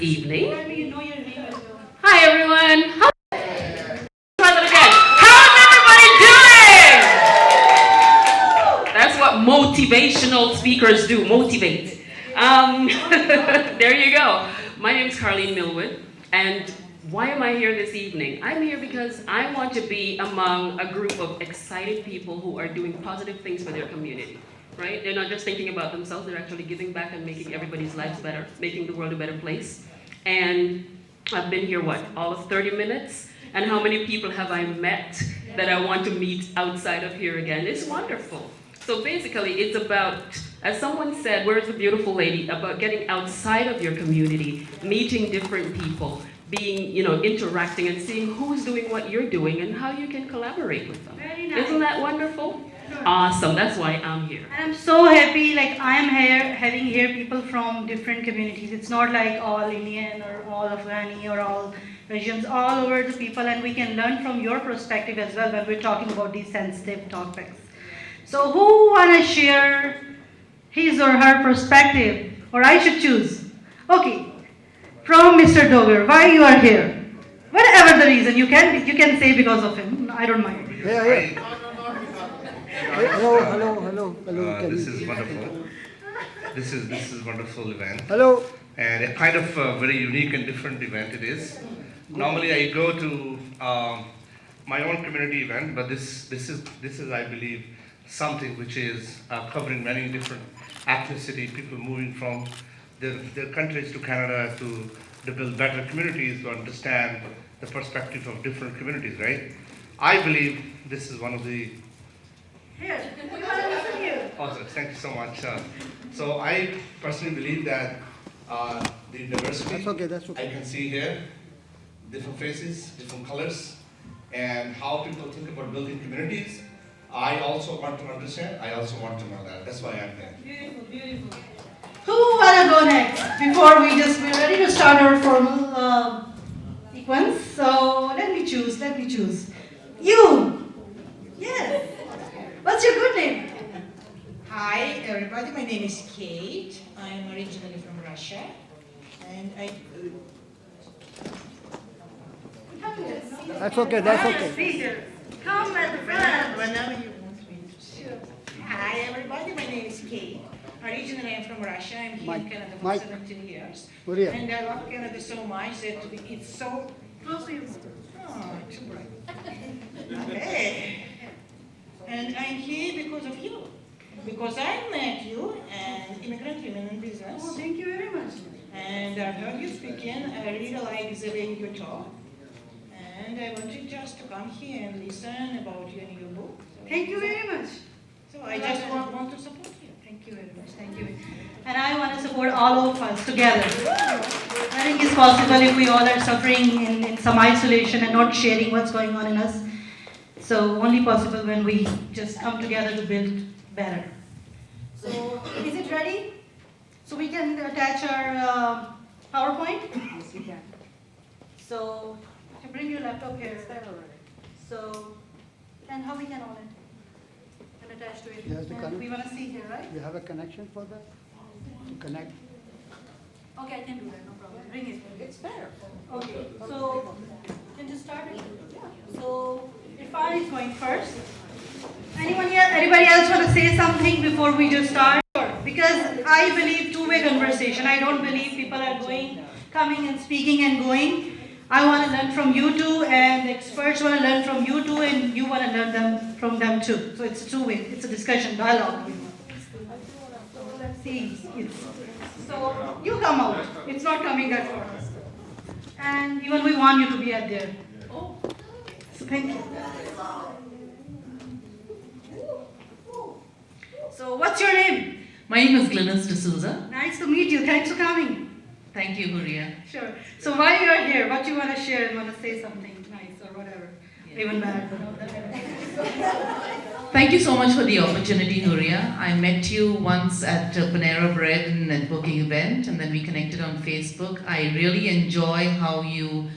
Evening. Tell me you know your name as well. Hi everyone. Try that again. How's everybody doing? That's what motivational speakers do. Motivate. There you go. My name is Carlene Millwood, and why am I here this evening? I'm here because I want to be among a group of excited people who are doing positive things for their community. Right? They're not just thinking about themselves, they're actually giving back and making everybody's lives better, making the world a better place. And I've been here, what, all of 30 minutes? And how many people have I met that I want to meet outside of here again? It's wonderful. So basically, it's about, as someone said, where's the beautiful lady, about getting outside of your community, meeting different people, being, interacting and seeing who's doing what you're doing and how you can collaborate with them. Very nice. Isn't that wonderful? Awesome, that's why I'm here. And I'm so happy, like I am here, having here people from different communities. It's not like all Indian or all Afghani or all regions, all over the people, and we can learn from your perspective as well when we're talking about these sensitive topics. So who wanna share his or her perspective? Or I should choose. Okay, from Mr. Doger, why you are here? Whatever the reason, you can say because of him. I don't mind. Yeah. Hello. This is wonderful. This is wonderful event. Hello. And a kind of very unique and different event it is. Normally I go to my own community event, but this is I believe something which is covering many different ethnicity, people moving from their countries to Canada to build better communities, to understand the perspective of different communities, right? I believe this is one of the Here, we want to listen to you. Awesome, thank you so much. So I personally believe that the diversity, That's okay. I can see here, different faces, different colors, and how people think about building communities. I also want to understand, I also want to know that. That's why I'm here. Beautiful. Who wanna go next? Before we're ready to start our formal sequence. So let me choose. You. Yes. What's your good name? Hi everybody, my name is Kate. I'm originally from Russia and I... That's okay. Peter, come at the front. Whenever you want me to. Sure. Hi everybody, my name is Kate. Originally I'm from Russia. I'm here in Canada for 17 years. Huria. And I love Canada so much that it's so... Close to you. Oh, too bright. Okay. And I'm here because of you. Because I met you, an immigrant women in business. Oh, thank you very much. And I heard you speaking. I really like the way you talk. And I wanted just to come here and listen about your new book. Thank you very much. So I just want to support you. Thank you very much. Thank you. And I want to support all of us together. I think it's possible if we all are suffering in some isolation and not sharing what's going on in us. So only possible when we just come together to build better. So is it ready? So we can attach our PowerPoint? Yes, we can. So you bring your laptop here. So then how we can on it? And attach to it. Yes, And we want to see here, right? You have a connection for that? To connect? Okay, I can do that, no problem. Bring it. It's there. Okay, so you can just start it? Yeah. So Irfan is going first. Anyone here, anybody else want to say something before we just start? Because I believe two-way conversation. I don't believe people are coming and speaking and going. I want to learn from you two, and the experts want to learn from you two, and you want to learn from them too. So it's a two-way, it's a discussion, dialogue. So let's see. So you come out. It's not coming that far. And even we want you to be at there. Oh, so thank you. So what's your name? My name is Glynis D'Souza. Nice to meet you. Thanks for coming. Thank you, Huria. Sure. So while you are here, what you want to share and want to say something nice or whatever, even bad. Thank you so much for the opportunity, Huria. I met you once at Panera Bread and networking event, and then we connected on Facebook. I really enjoy how you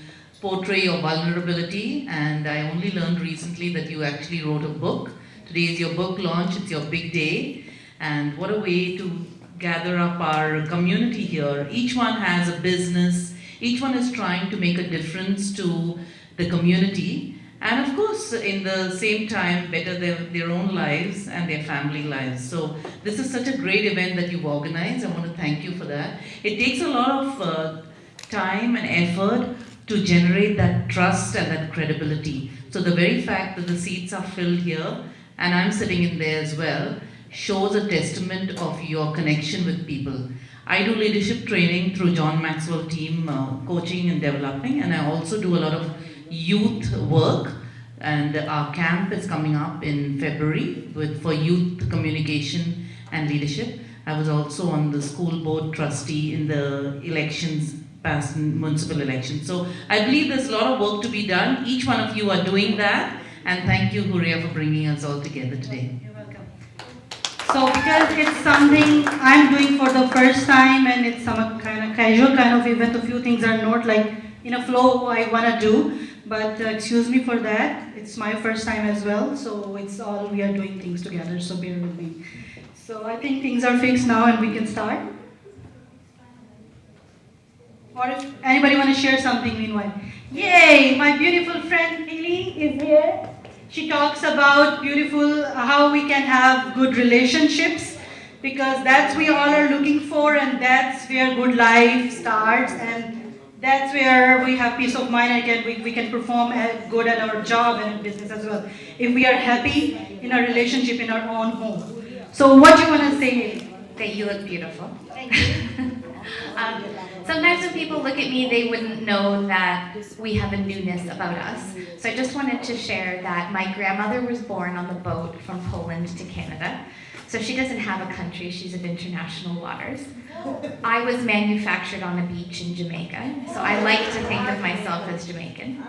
portray your vulnerability, and I only learned recently that you actually wrote a book. Today is your book launch, it's your big day, and what a way to gather up our community here. Each one has a business, each one is trying to make a difference to the community, and of course, in the same time, better their own lives and their family lives. So this is such a great event that you've organized. I want to thank you for that. It takes a lot of time and effort to generate that trust and that credibility. So the very fact that the seats are filled here, and I'm sitting in there as well, shows a testament of your connection with people. I do leadership training through John Maxwell team coaching and developing, and I also do a lot of youth work, and our camp is coming up in February for youth communication and leadership. I was also on the school board trustee in the elections, past municipal elections. So I believe there's a lot of work to be done. Each one of you are doing that, and thank you, Huria, for bringing us all together today. You're welcome. So because it's something I'm doing for the first time and it's some kind of casual kind of event, a few things are not like in a flow I want to do, but excuse me for that. It's my first time as well, so it's all we are doing things together, so bear with me. So I think things are fixed now and we can start. Or if anybody want to share something meanwhile. Yay! My beautiful friend Haley is here. She talks about beautiful how we can have good relationships, because that's we all are looking for, and that's where good life starts, and that's where we have peace of mind and we can perform good at our job and in business as well. If we are happy in our relationship in our own home. So what do you want to say, Haley? That you look beautiful. Thank you. Sometimes when people look at me, they wouldn't know that we have a newness about us. So I just wanted to share that my grandmother was born on the boat from Poland to Canada. So she doesn't have a country, she's in international waters. I was manufactured on a beach in Jamaica, so I like to think of myself as Jamaican.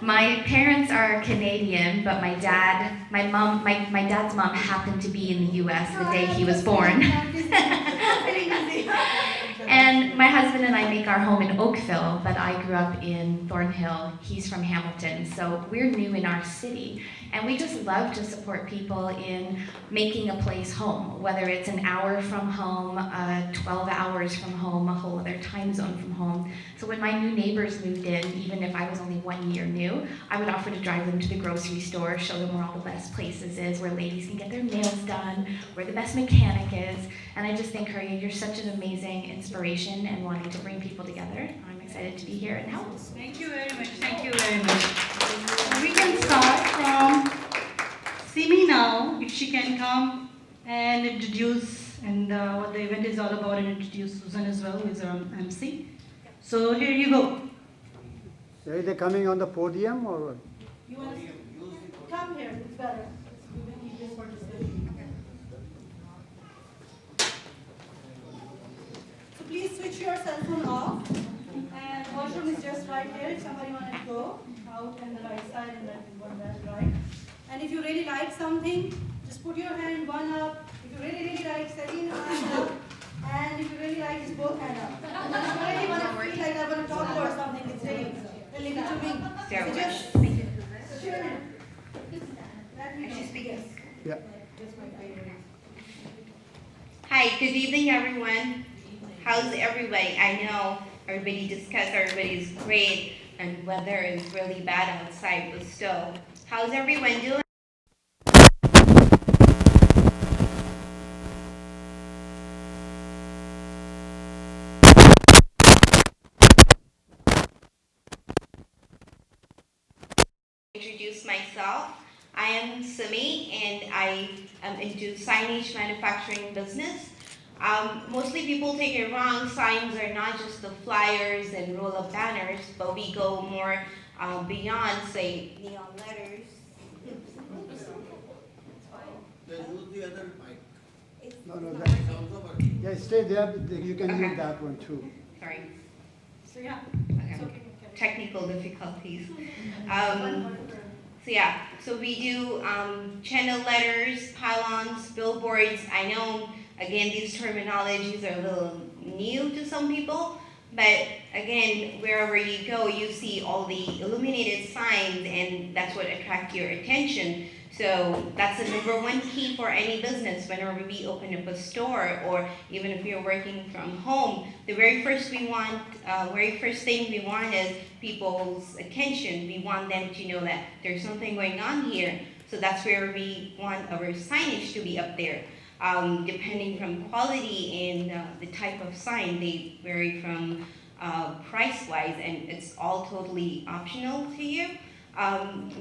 My parents are Canadian, but my dad's mom happened to be in the US the day he was born. And my husband and I make our home in Oakville, but I grew up in Thornhill. He's from Hamilton, so we're new in our city. And we just love to support people in making a place home, whether it's an hour from home, 12 hours from home, a whole other time zone from home. So when my new neighbors moved in, even if I was only 1 year new, I would offer to drive them to the grocery store, show them where all the best places is, where ladies can get their nails done, where the best mechanic is. And I just think, Huria, you're such an amazing inspiration and wanting to bring people together. I'm excited to be here and help. Thank you very much. Thank you very much. We can start from Simi now, if she can come and introduce and what the event is all about, and introduce Susan as well, who is our MC. So here you go. So are they coming on the podium or what? You want to come here? It's better. We will keep this for discussion. So please switch your cell phone off. And washroom is just right here. If somebody wanted to go out on the right side and then one left, right. And if you really like something, just put your hand one up. If you really like, Celine, hand up. And if you really like, just both hand up. And if you really want to feel like I want to talk about something, it's saying, then leave it to me. So just sure. Let me speak. Yes. Yeah. That's my favorite. Hi, good evening, everyone. How's everybody? I know everybody discussed everybody's great and weather is really bad outside, but still, how's everyone doing? Introduce myself. I am Simi and I am into signage manufacturing business. Mostly people take it wrong. Signs are not just the flyers and roll-up banners, but we go more beyond, say, neon letters. No, that, yeah, stay there. You can use that one too. Sorry. So yeah. Okay. Technical difficulties. So yeah, so we do channel letters, pylons, billboards. I know, again, these terminologies are a little new to some people, but again, wherever you go, you see all the illuminated signs, and that's what attracts your attention. So that's the number one key for any business whenever we open up a store, or even if you're working from home. The very first thing we want is people's attention. We want them to know that there's something going on here. So that's where we want our signage to be up there. Depending from quality and the type of sign, they vary from price-wise, and it's all totally optional to you.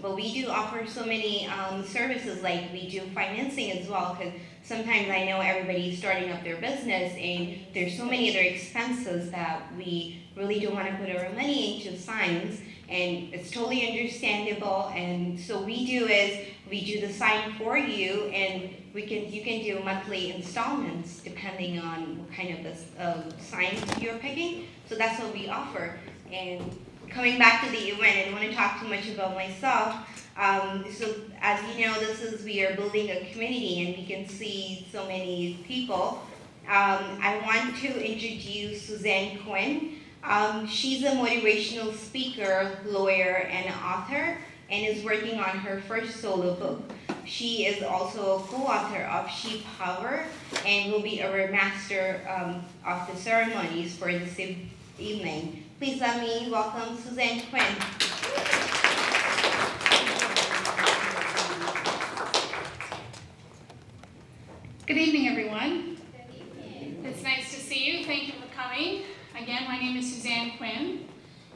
But we do offer so many services, like we do financing as well, because sometimes I know everybody's starting up their business and there's so many other expenses that we really don't want to put our money into signs, and it's totally understandable. And so we do the sign for you, and you can do monthly installments depending on what kind of sign you're picking. So that's what we offer. And coming back to the event, I don't want to talk too much about myself. So as you know, we are building a community, and we can see so many people. I want to introduce Suzanne Quinn. She's a motivational speaker, lawyer, and author, and is working on her first solo book. She is also a co-author of She Power, and will be our master of the ceremonies for this evening. Please let me welcome Suzanne Quinn. Good evening, everyone. It's nice to see you. Thank you for coming. Again, my name is Suzanne Quinn,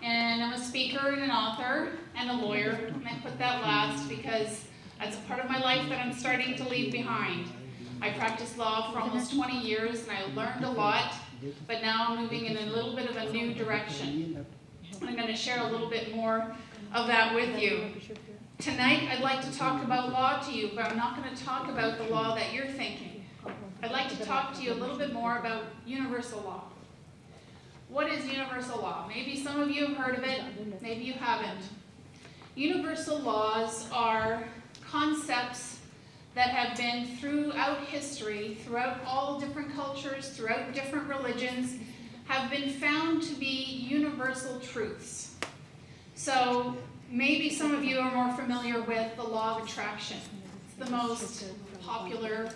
and I'm a speaker and an author and a lawyer. And I put that last because that's a part of my life that I'm starting to leave behind. I practiced law for almost 20 years, and I learned a lot, but now I'm moving in a little bit of a new direction. I'm going to share a little bit more of that with you. Tonight, I'd like to talk about law to you, but I'm not going to talk about the law that you're thinking. I'd like to talk to you a little bit more about universal law. What is universal law? Maybe some of you have heard of it, maybe you haven't. Universal laws are concepts that have been throughout history, throughout all different cultures, throughout different religions, have been found to be universal truths. So maybe some of you are more familiar with the law of attraction. It's the most popular,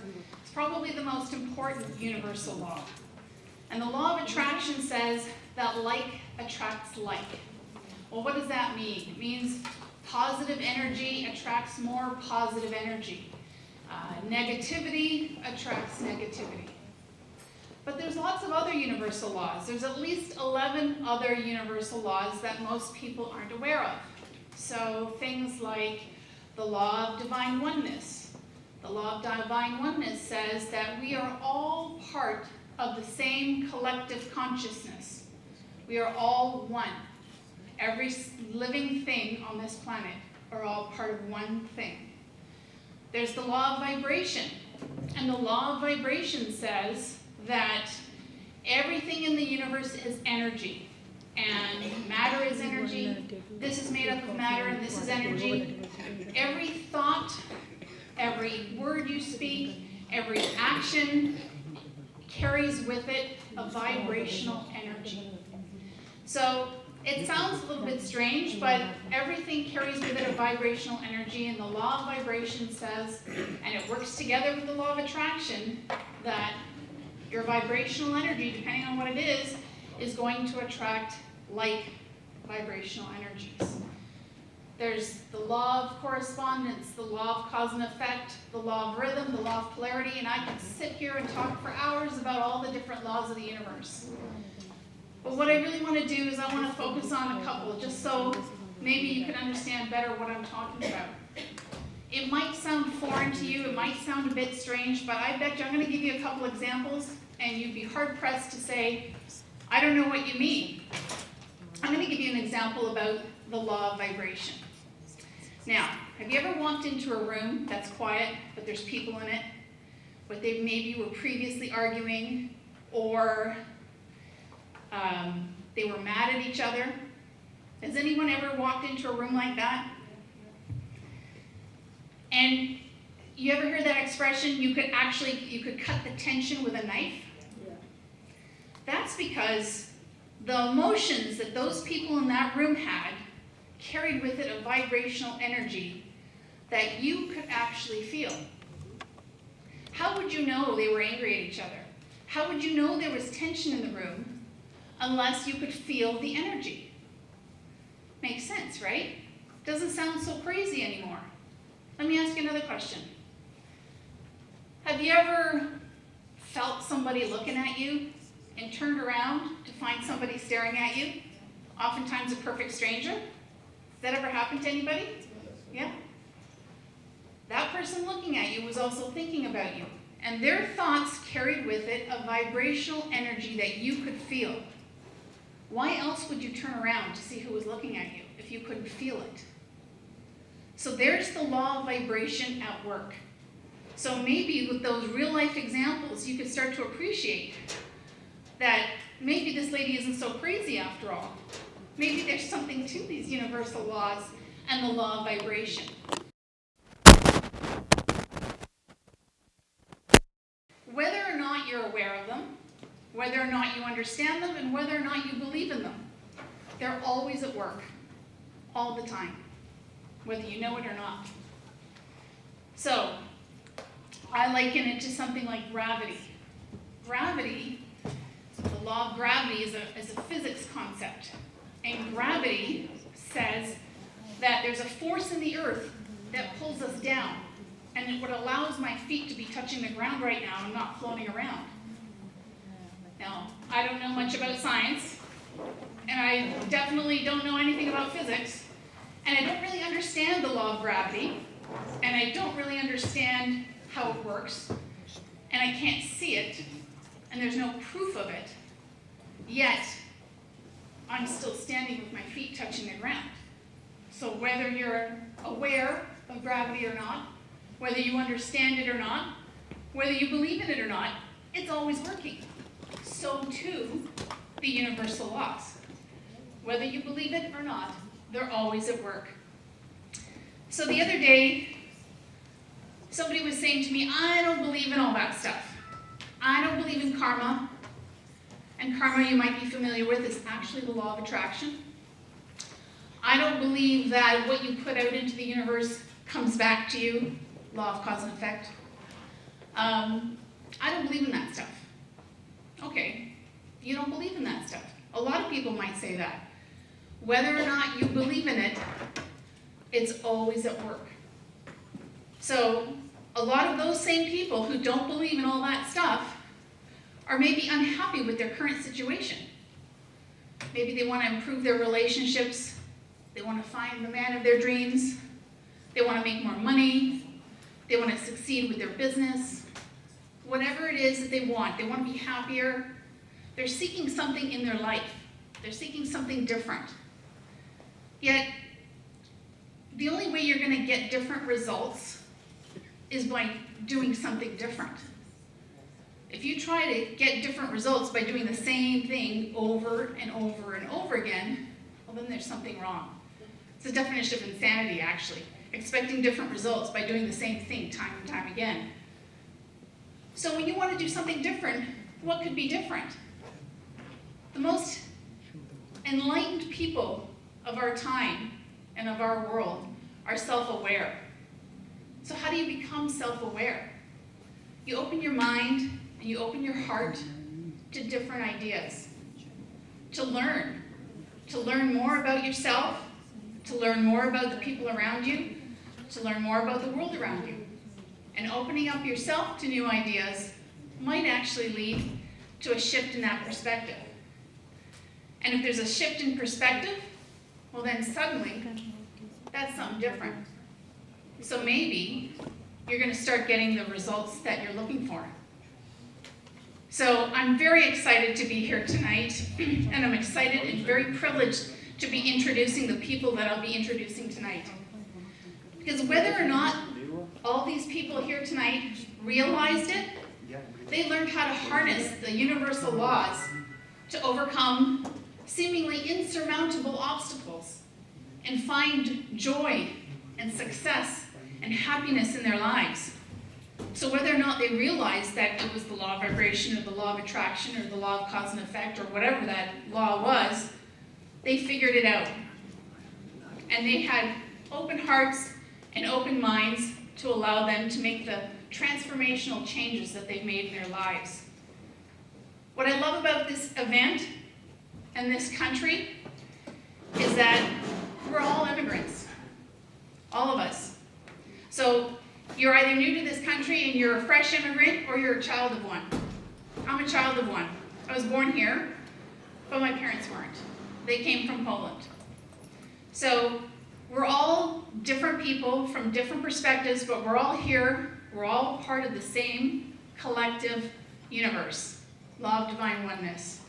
it's probably the most important universal law. And the law of attraction says that like attracts like. Well, what does that mean? It means positive energy attracts more positive energy. Negativity attracts negativity. But there's lots of other universal laws. There's at least 11 other universal laws that most people aren't aware of. So things like the law of divine oneness. The law of divine oneness says that we are all part of the same collective consciousness. We are all one. Every living thing on this planet are all part of one thing. There's the law of vibration. And the law of vibration says that everything in the universe is energy. And matter is energy. This is made up of matter, and this is energy. Every thought, every word you speak, every action carries with it a vibrational energy. So it sounds a little bit strange, but everything carries with it a vibrational energy, and the law of vibration says, and it works together with the law of attraction, that your vibrational energy, depending on what it is going to attract like vibrational energies. There's the law of correspondence, the law of cause and effect, the law of rhythm, the law of polarity, and I could sit here and talk for hours about all the different laws of the universe. But what I really want to do is I want to focus on a couple, just so maybe you can understand better what I'm talking about. It might sound foreign to you, it might sound a bit strange, but I bet you I'm going to give you a couple examples, and you'd be hard-pressed to say, I don't know what you mean. I'm going to give you an example about the law of vibration. Now, have you ever walked into a room that's quiet, but there's people in it, but they maybe were previously arguing, or they were mad at each other? Has anyone ever walked into a room like that? And you ever heard that expression, you could cut the tension with a knife? Yeah. That's because the emotions that those people in that room had carried with it a vibrational energy that you could actually feel. How would you know they were angry at each other? How would you know there was tension in the room unless you could feel the energy? Makes sense, right? Doesn't sound so crazy anymore. Let me ask you another question. Have you ever felt somebody looking at you and turned around to find somebody staring at you? Oftentimes a perfect stranger. Has that ever happened to anybody? Yeah? That person looking at you was also thinking about you. And their thoughts carried with it a vibrational energy that you could feel. Why else would you turn around to see who was looking at you if you couldn't feel it? So there's the law of vibration at work. So maybe with those real life examples, you could start to appreciate that maybe this lady isn't so crazy after all. Maybe there's something to these universal laws and the law of vibration. Whether or not you're aware of them, whether or not you understand them, and whether or not you believe in them, they're always at work, all the time, whether you know it or not. So, I liken it to something like gravity. Gravity, the law of gravity is a physics concept. And gravity says that there's a force in the earth that pulls us down. And what allows my feet to be touching the ground right now and not floating around. Now, I don't know much about science, and I definitely don't know anything about physics, and I don't really understand the law of gravity, and I don't really understand how it works, and I can't see it, and there's no proof of it, yet I'm still standing with my feet touching the ground. So whether you're aware of gravity or not, whether you understand it or not, whether you believe in it or not, it's always working. So too, the universal laws. Whether you believe it or not, they're always at work. So the other day, somebody was saying to me, I don't believe in all that stuff. I don't believe in karma. And karma, you might be familiar with, is actually the law of attraction. I don't believe that what you put out into the universe comes back to you, law of cause and effect. I don't believe in that stuff. Okay, you don't believe in that stuff. A lot of people might say that. Whether or not you believe in it, it's always at work. So a lot of those same people who don't believe in all that stuff are maybe unhappy with their current situation. Maybe they want to improve their relationships. They want to find the man of their dreams. They want to make more money. They want to succeed with their business. Whatever it is that they want to be happier. They're seeking something in their life. They're seeking something different. Yet, the only way you're going to get different results is by doing something different. If you try to get different results by doing the same thing over and over and over again, well, then there's something wrong. It's the definition of insanity, actually. Expecting different results by doing the same thing time and time again. So when you want to do something different, what could be different? The most enlightened people of our time and of our world are self-aware. So how do you become self-aware? You open your mind and you open your heart to different ideas, to learn more about yourself, to learn more about the people around you, to learn more about the world around you. And opening up yourself to new ideas might actually lead to a shift in that perspective. And if there's a shift in perspective, well then suddenly, that's something different. So maybe you're going to start getting the results that you're looking for. So I'm very excited to be here tonight, and I'm excited and very privileged to be introducing the people that I'll be introducing tonight. Because whether or not all these people here tonight realized it, they learned how to harness the universal laws to overcome seemingly insurmountable obstacles and find joy and success and happiness in their lives. So whether or not they realized that it was the law of vibration or the law of attraction or the law of cause and effect or whatever that law was, they figured it out. And they had open hearts and open minds to allow them to make the transformational changes that they've made in their lives. What I love about this event and this country is that we're all immigrants, all of us. So you're either new to this country and you're a fresh immigrant, or you're a child of one. I'm a child of one. I was born here, but my parents weren't. They came from Poland. So we're all different people from different perspectives, but we're all here. We're all part of the same collective universe, law of divine oneness.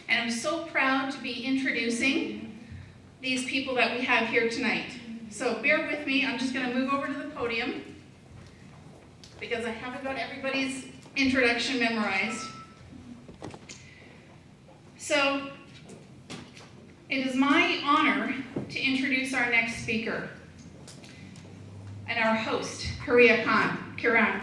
And I'm so proud to be introducing these people that we have here tonight. So bear with me, I'm just gonna move over to the podium because I haven't got everybody's introduction memorized. So it is my honor to introduce our next speaker and our host, Huria Kiran.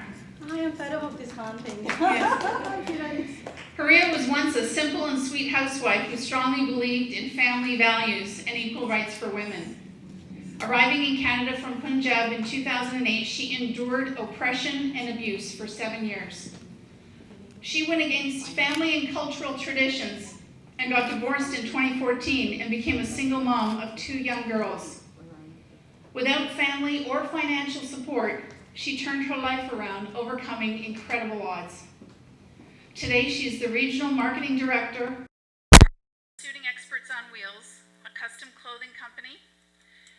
I am fed up of this Khan thing. Yes. Huria was once a simple and sweet housewife who strongly believed in family values and equal rights for women. Arriving in Canada from Punjab in 2008, she endured oppression and abuse for 7 years. She went against family and cultural traditions and got divorced in 2014 and became a single mom of 2 young girls. Without family or financial support, she turned her life around, overcoming incredible odds. Today, she's the Regional Marketing Director, Suiting Experts on Wheels, a custom clothing company,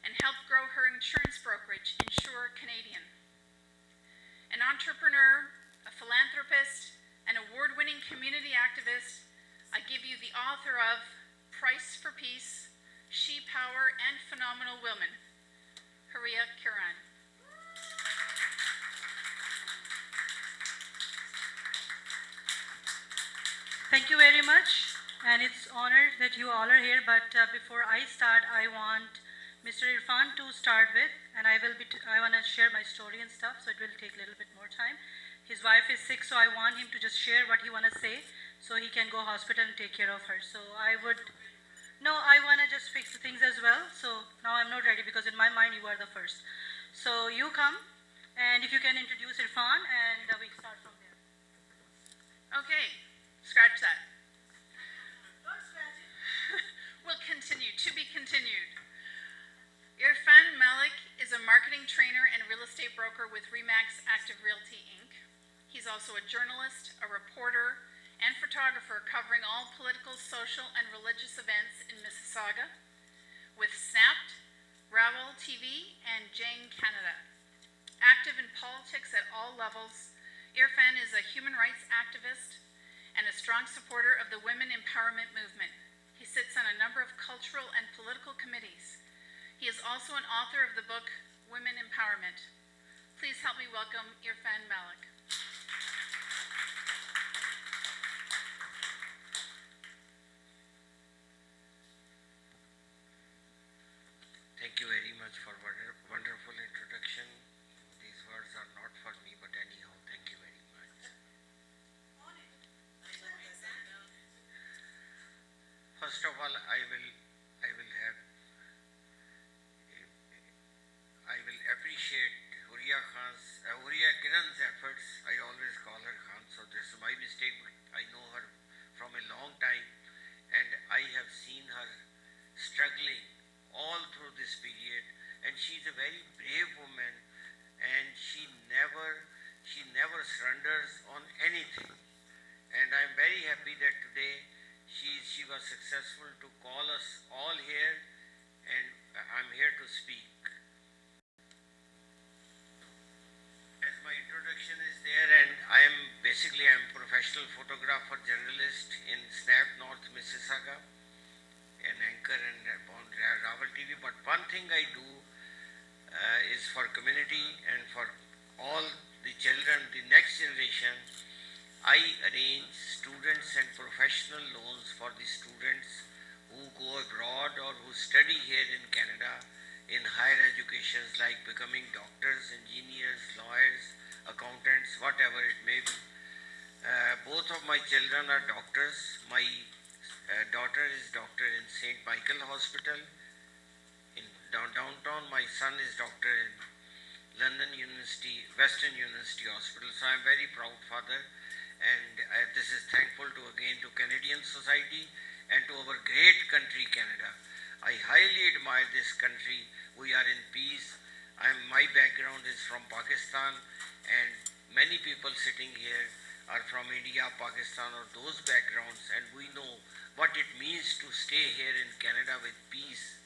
and helped grow her insurance brokerage, Insure Canadian. An entrepreneur, a philanthropist, an award-winning community activist, I give you the author of Price for Peace, She Power, and Phenomenal Women, Huria Kiran. Thank you very much, and it's honored that you all are here. But before I start, I want Mr. Irfan to start with, and I want to share my story and stuff, so it will take a little bit more time. His wife is sick, so I want him to just share what he want to say, so he can go hospital and take care of her. So I want to just fix the things as well. So now I'm not ready because in my mind you are the first. So you come, and if you can introduce Irfan, and we start from there. Okay, scratch that. Don't scratch it. We'll continue, to be continued. Irfan Malik is a marketing trainer and real estate broker with Remax Active Realty, Inc. He's also a journalist, a reporter, and photographer covering all political, social, and religious events in Mississauga with Snapped, Ravel TV, and Jane Canada. Active in politics at all levels, Irfan is a human rights activist and a strong supporter of the women empowerment movement. He sits on a number of cultural and political committees. He is also an author of the book, Women Empowerment. Please help me welcome Irfan Malik. Thank you very much for wonderful introduction. These words are not for me, but anyhow, thank you very much. First of all, I will appreciate Huria Kiran's efforts. I always call her Khan, so this is my mistake, but I know her from a long time, and I have seen her struggling all through this period, and she's a very brave woman, and she never surrenders on anything. And I'm very happy that today she was successful to call us all here, and I'm here to speak. As my introduction is there, and I'm a professional photographer, journalist in Snap, North Mississauga, an anchor and on Ravel TV. But one thing I do is for community and for all the children, the next generation. I arrange students and professional loans for the students who go abroad or who study here in Canada in higher educations like becoming doctors, engineers, lawyers, accountants, whatever it may be. Both of my children are doctors. My daughter is doctor in St. Michael Hospital in downtown. My son is doctor in London University, Western University Hospital. So I'm very proud father, and this is thankful to again to Canadian society and to our great country Canada. I highly admire this country. We are in peace. My background is from Pakistan, and many people sitting here are from India, Pakistan, or those backgrounds, and we know what it means to stay here in Canada with peace.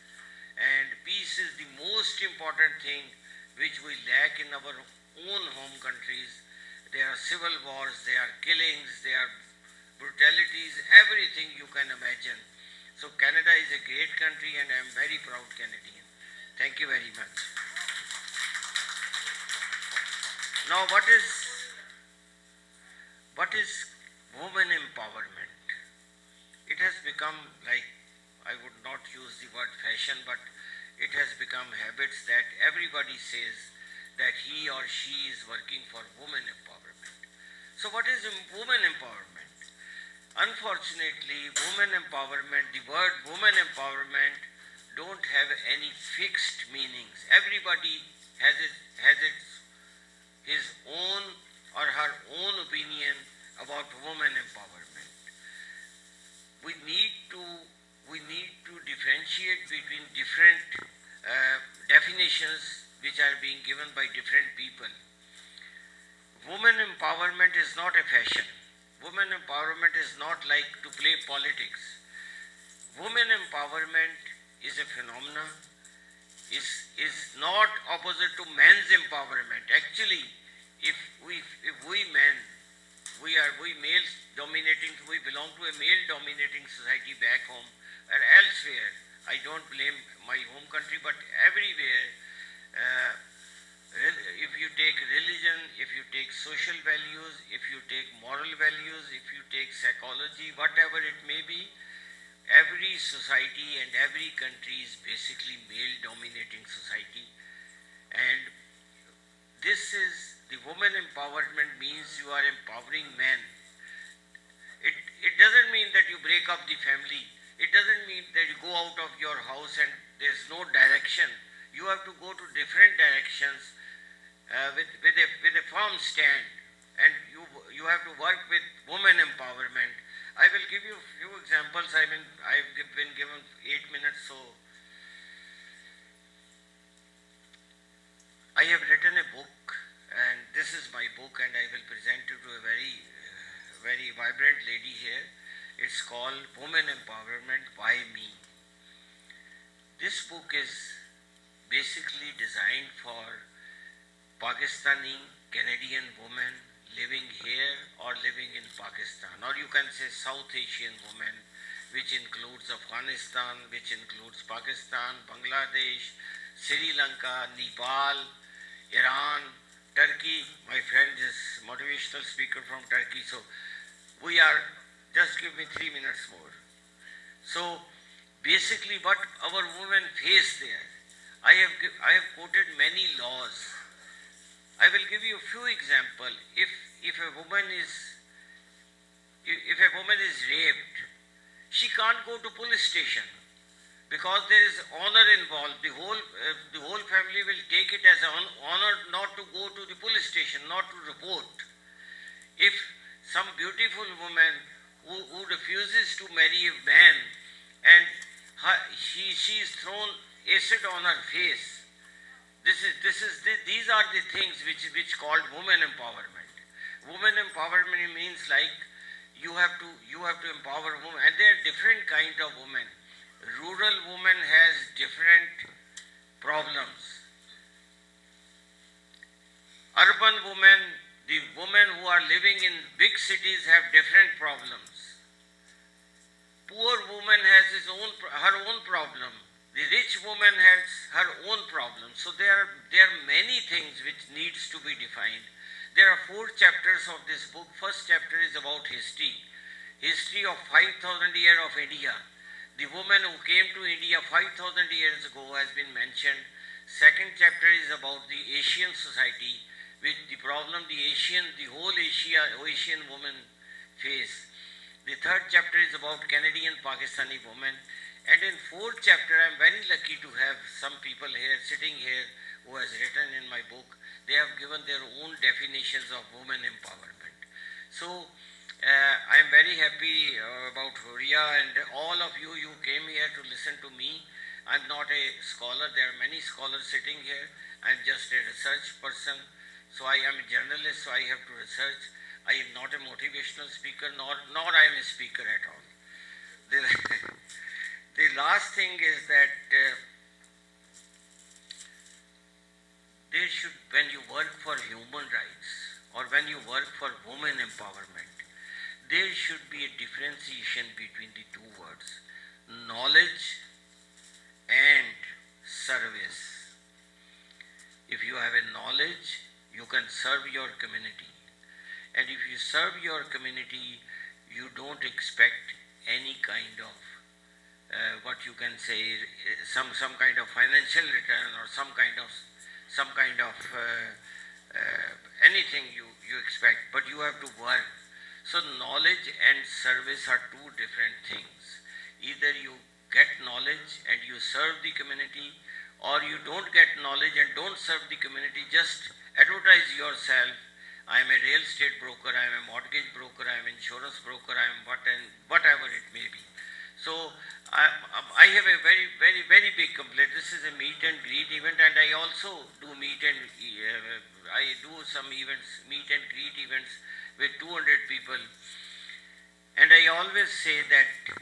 And peace is the most important thing which we lack in our own home countries. There are civil wars, there are killings, there are brutalities, everything you can imagine. So Canada is a great country, and I am very proud Canadian. Thank you very much. Now what is women empowerment? It has become, like, I would not use the word fashion, but it has become habits that everybody says that he or she is working for women empowerment. So what is women empowerment? Unfortunately, women empowerment, the word women empowerment don't have any fixed meanings. Everybody has his own or her own opinion about women empowerment. We need to differentiate between different definitions which are being given by different people. Women empowerment is not a fashion. Women empowerment is not like to play politics. Women empowerment is a phenomenon, is not opposite to men's empowerment. Actually, if we men, we males dominating, we belong to a male dominating society back home and elsewhere. I don't blame my home country, but everywhere, if you take religion, if you take social values, if you take moral values, if you take psychology, whatever it may be, every society and every country is basically male dominating society. And this is the woman empowerment means you are empowering men. It doesn't mean that you break up the family. It doesn't mean that you go out of your house and there's no direction. You have to go to different directions with a firm stand, and you have to work with women empowerment. I will give you a few examples. I've been given 8 minutes, so I have written a book, and this is my book, and I will present it to a very vibrant lady here. It's called Women Empowerment by Me. This book is basically designed for Pakistani Canadian women living here or living in Pakistan, or you can say South Asian women, which includes Afghanistan, which includes Pakistan, Bangladesh, Sri Lanka, Nepal, Iran, Turkey. My friend is motivational speaker from Turkey, so we are, just give me 3 minutes more. So basically what our women face there, I have quoted many laws. I will give you a few examples. If a woman is raped, she can't go to police station because there is honor involved. The whole family will take it as an honor not to go to the police station, not to report. If some beautiful woman who refuses to marry a man and she is thrown acid on her face, these are the things which called women empowerment. Women empowerment means like you have to empower women, and there are different kind of women. Rural woman has different problems. Urban women, the women who are living in big cities have different problems. Poor woman has her own problem. The rich woman has her own problem. So there are many things which needs to be defined. There are 4 chapters of this book. First chapter is about history of 5,000 years of India. The woman who came to India 5,000 years ago has been mentioned. Second chapter is about the Asian society, with the problem the whole Asian women face. The third chapter is about Canadian Pakistani women. And in 4th chapter, I am very lucky to have some people here, sitting here, who has written in my book, they have given their own definitions of women empowerment. So I am very happy about Huria, and all of you, you came here to listen to me. I'm not a scholar. There are many scholars sitting here. I'm just a research person. So I am a journalist, so I have to research. I am not a motivational speaker, nor I am a speaker at all. The last thing is that there should, when you work for human rights or when you work for women empowerment, there should be a differentiation between the two words, knowledge and service. If you have a knowledge, you can serve your community. And if you serve your community, you don't expect any kind of what you can say, some kind of financial return or some kind of anything you expect, but you have to work. So knowledge and service are two different things. Either you get knowledge and you serve the community, or you don't get knowledge and don't serve the community, just advertise yourself. I am a real estate broker, I am a mortgage broker, I am an insurance broker, I am whatever it may be. So I have a very big complaint. This is a meet and greet event, and I also do I do some events, meet and greet events with 200 people. And I always say that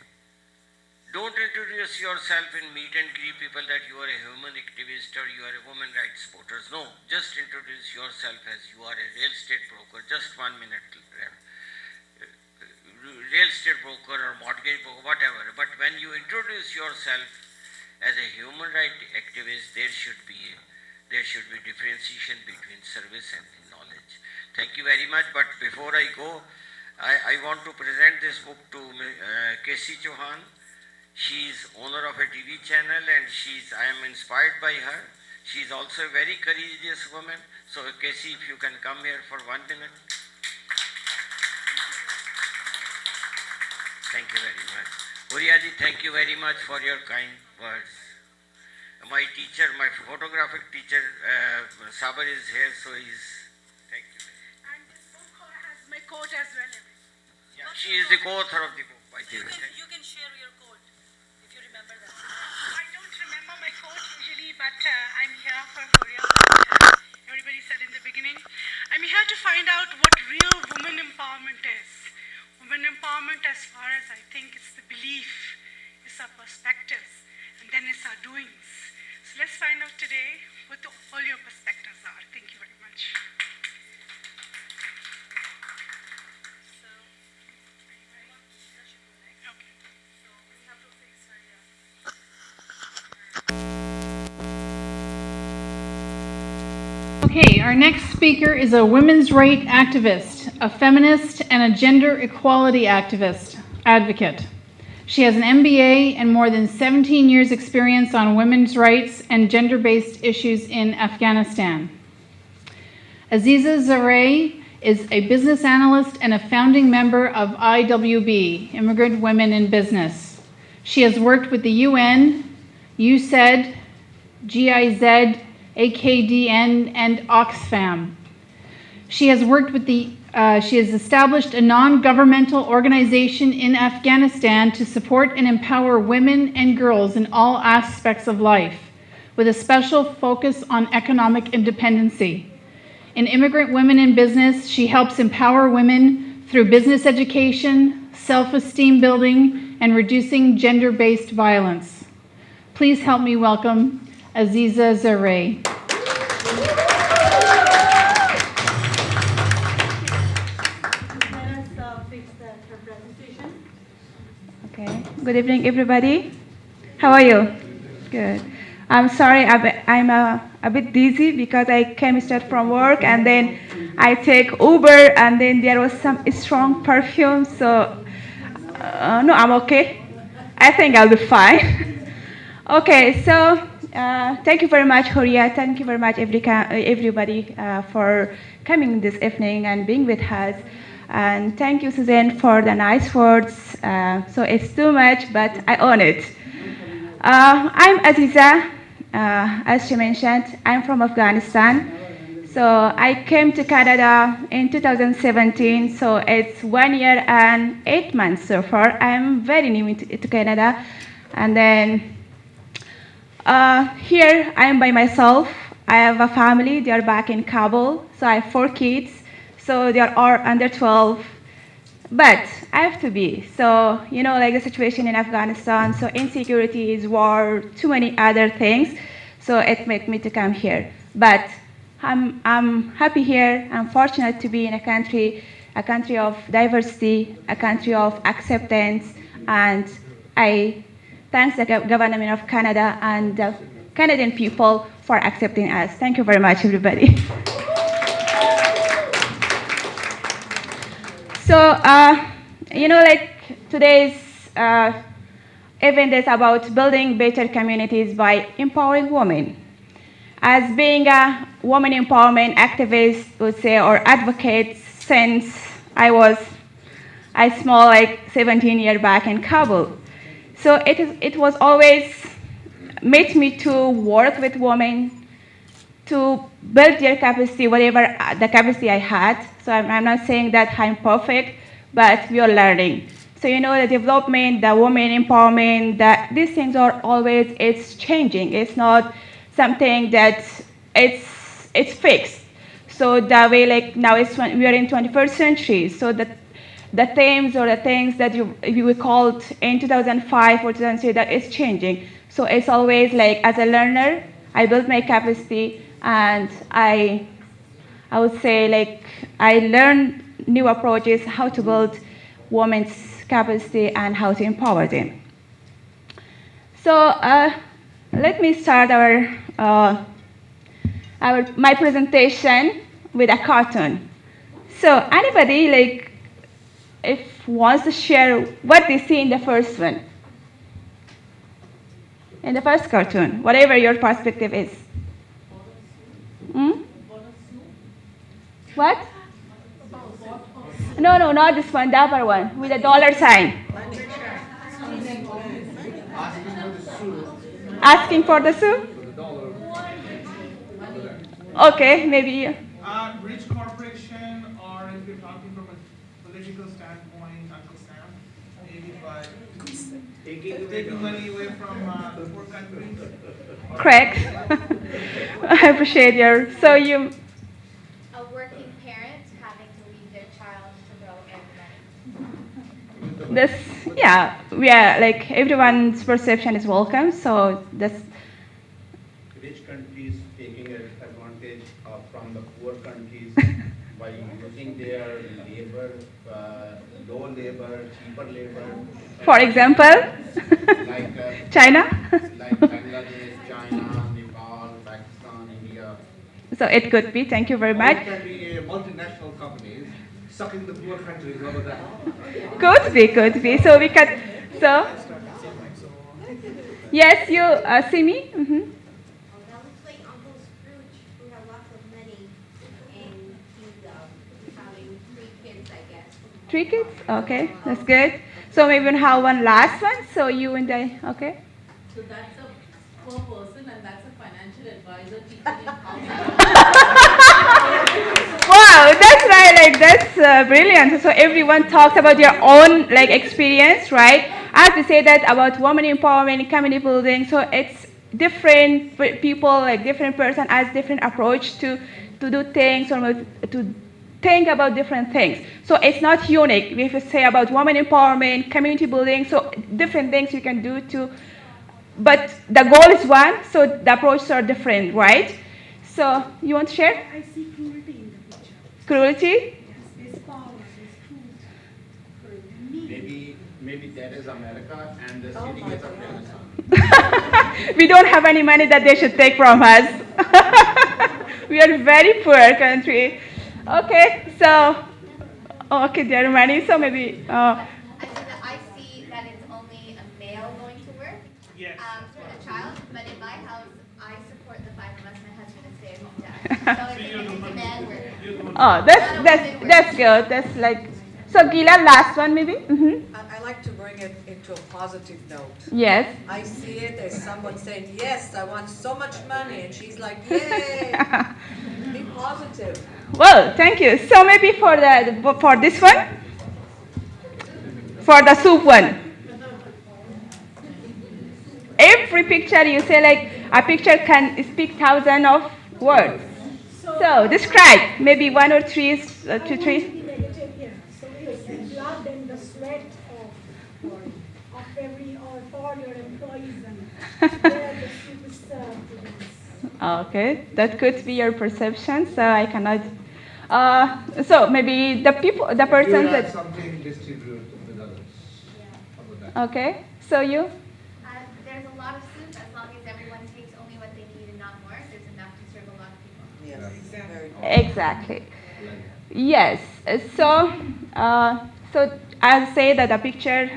don't introduce yourself in meet and greet people that you are a human activist or you are a women rights supporters. No, just introduce yourself as you are a real estate broker. Just 1 minute. Real estate broker or mortgage broker, whatever. But when you introduce yourself as a human rights activist, there should be differentiation between service and knowledge. Thank you very much. But before I go, I want to present this book to Casey Chauhan. She is owner of a TV channel, and I am inspired by her. She is also a very courageous woman. So Casey, if you can come here for 1 minute. Thank you very much. Huria ji, thank you very much for your kind words. My teacher, my photographic teacher, Sabar is here, so thank you. And this book has my quote as well. Yeah, she is the co-author of the book, by the way. You can share your quote, if you remember that. I don't remember my quote usually, but I'm here for Huria. Everybody said in the beginning. I'm here to find out what real women empowerment is. Women empowerment, as far as I think, it's the belief, it's our perspectives, and then it's our doings. So let's find out today what all your perspectives are. Thank you very much. Okay, our next speaker is a women's rights activist, a feminist, and a gender equality advocate. She has an MBA and more than 17 years experience on women's rights and gender-based issues in Afghanistan. Aziza Zareh is a business analyst and a founding member of IWB, Immigrant Women in Business. She has worked with the UN, USAID, GIZ, AKDN, and Oxfam. She has established a non-governmental organization in Afghanistan to support and empower women and girls in all aspects of life, with a special focus on economic independency. In Immigrant Women in Business, she helps empower women through business education, self-esteem building, and reducing gender-based violence. Please help me welcome Aziza Zareh. Okay. Good evening, everybody. How are you? Good. I'm sorry, I'm a bit dizzy because I came straight from work and then I take Uber and then there was some strong perfume. So no, I'm okay. I think I'll be fine. Okay, so thank you very much, Huria. Thank you very much, everybody, for coming this evening and being with us. And thank you, Suzanne, for the nice words. So it's too much, but I own it. I'm Aziza. as she mentioned, I'm from Afghanistan. So I came to Canada in 2017, so it's 1 year and 8 months so far. I'm very new to Canada. And then here I'm by myself. I have a family, they are back in Kabul. So I have 4 kids, so they are all under 12. But I have to be. So, like the situation in Afghanistan, so insecurity is war, too many other things. So it made me to come here. But I'm happy here. I'm fortunate to be in a country of diversity, a country of acceptance, and I thank the government of Canada and the Canadian people for accepting us. Thank you very much, everybody. So, like today's event is about building better communities by empowering women. As being a woman empowerment activist, would say, or advocate since I small, like 17 years back in Kabul. So it was always made me to work with women to build their capacity, whatever the capacity I had. So I'm not saying that I'm perfect, but we are learning. So the development, the women empowerment, these things are always, it's changing. It's not something that it's fixed. So that way, like now we are in 21st century. So the themes or the things that you called in 2005 or 2003, that is changing. So it's always like, as a learner, I built my capacity, and I would say, like, I learned new approaches, how to build women's capacity and how to empower them. So let me start my presentation with a cartoon. So anybody, like, if wants to share what they see in the first one, in the first cartoon, whatever your perspective is. What? No, not this one, the other one, with a dollar sign. Asking for the soup? Okay, maybe. Rich corporation, or if you're talking from a political standpoint, understand, maybe by taking money away from the poor countries. Correct. I appreciate your. So you. A working parent having to leave their child to go earn money. This, yeah, we are like, everyone's perception is welcome. So this. Rich countries taking advantage from the poor countries by using their labor, low labor, cheaper labor. For example, like China. Like Bangladesh, China, Nepal, Pakistan, India. So it could be. Thank you very much. It can be multinational companies sucking the poor countries over there. Could be. So we can. So. Yes, you see me. Mm-hmm. Three kids? Okay, that's good. So maybe we'll have one last one. So you and I, okay? So that's a poor person, and that's a financial advisor teaching him how Wow, that's right. Like, that's brilliant. So everyone talks about your own, like, experience, right? I have to say that about women empowerment, community building. So it's different people, like different person has different approach to do things, or to think about different things. So it's not unique. If you say about women empowerment, community building, so different things you can do too. But the goal is one, so the approaches are different, right? So you want to share? I see cruelty in the picture. Cruelty? Yes, there's power, there's cruelty. Maybe that is America and the city is Afghanistan. We don't have any money that they should take from us. We are a very poor country. Okay, so, okay, there are money, so maybe. I see that it's only a male going to work for the child, but in my house, I support the 5 of us. My husband is stay-at-home dad. So it's a man work. Oh, that's good. That's like, so Gila, last one maybe. Mm-hmm. I like to bring it into a positive note. Yes. I see it as someone saying, yes, I want so much money, and she's like, yay! Be positive. Well, thank you. So maybe for this one, for the soup one. Every picture you say like a picture can speak thousands of words. So describe maybe one or three, two, three. So it's the blood and the sweat of every all your employees and where the soup is served. Okay, that could be your perception. So I cannot. So maybe the person that. Something distribute with others. Okay, so you. There's a lot of soup as long as everyone takes only what they need and not more. There's enough to serve a lot of people. Yes, exactly. Yes. So I'll say that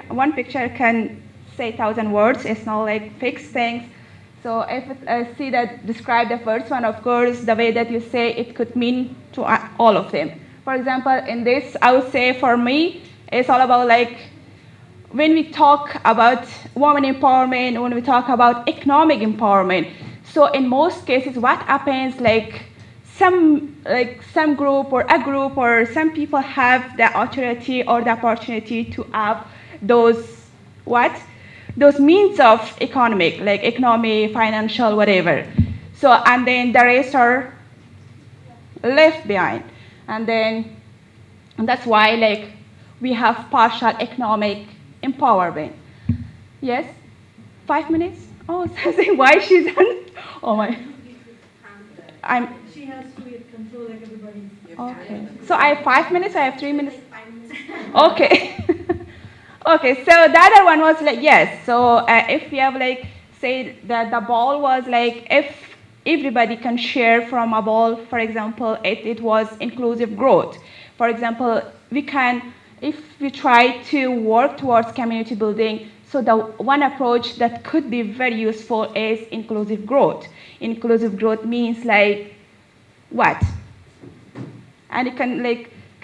one picture can say 1,000 words. It's not like fixed things. So if I see that describe the first one, of course, the way that you say it could mean to all of them. For example, in this, I would say for me, it's all about like when we talk about women empowerment, when we talk about economic empowerment. So in most cases, what happens like some group or a group or some people have the authority or the opportunity to have those means of economy, financial, whatever. So and then the rest are left behind, and that's why like we have partial economic empowerment. Yes, 5 minutes. Oh, something. Why she's on? Oh my. She has to control like everybody. Okay. So I have 5 minutes. I have 3 minutes. Okay. Okay. So the other one was like yes. So if we have like say that the ball was like if everybody can share from a ball, for example, it was inclusive growth. For example, we can. If we try to work towards community building, so the one approach that could be very useful is inclusive growth. Inclusive growth means like what? And can